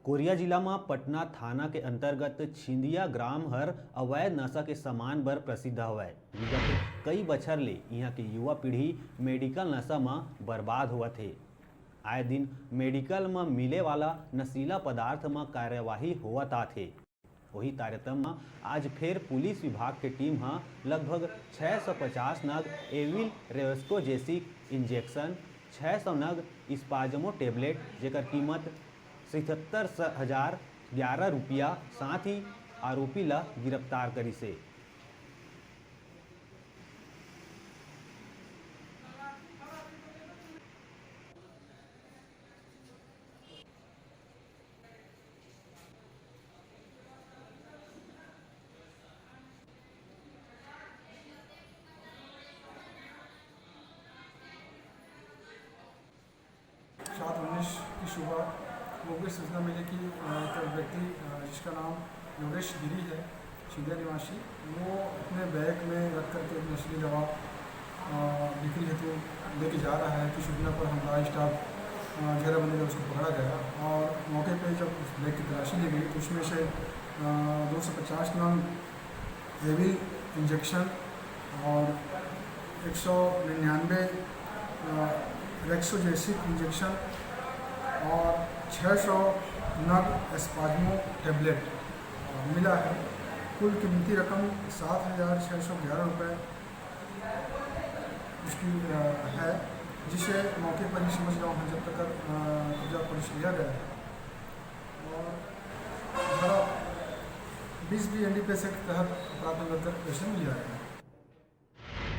Korea जिला में पटना थाना के अंतर्गत छिंदिया ग्राम हर अवैध नशा के सामान बर प्रसिद्ध हवय। विगत कई बछर ले यहाँ के युवा पीढ़ी मेडिकल नशा में बर्बाद होवत है। आए दिन मेडिकल में मिले वाला नशीला पदार्थ में कार्यवाही होवत आथे। वही तारतम्य में आज फिर पुलिस विभाग के टीम लगभग 650 नग एविल रेवस्कोजेसिक इंजेक्शन, 600 नग स्पाजमो टेबलेट जेकर कीमत 77,011 रुपया साथ ही आरोपी ला गिरफ्तार करी से। सात 19 की सुबह मुझे सूचना मिली कि एक व्यक्ति जिसका नाम नरेश गिरी है, छिंदिया निवासी, वो अपने बैग में रख करके एक नशीली दवा बिक्री हेतु लेके जा रहा है। कि सूचना पर हमारा स्टाफ घेराबंदी में उसको पकड़ा गया और मौके पे जब उस बैग की तलाशी ली गई तो उसमें से 250 नग हेवी इंजेक्शन और 199 रेक्सोजेसिक इंजेक्शन और 600 नग स्पाजमो टेबलेट मिला है। कुल कीमती रकम 7,611 रुपये उसकी है, जिसे मौके पर ही समझ रहा हूँ जब तक कब्जा पुलिस लिया गया है और धारा 20 BNDPS के तहत अपराध नंबर पेश में लिया गया है।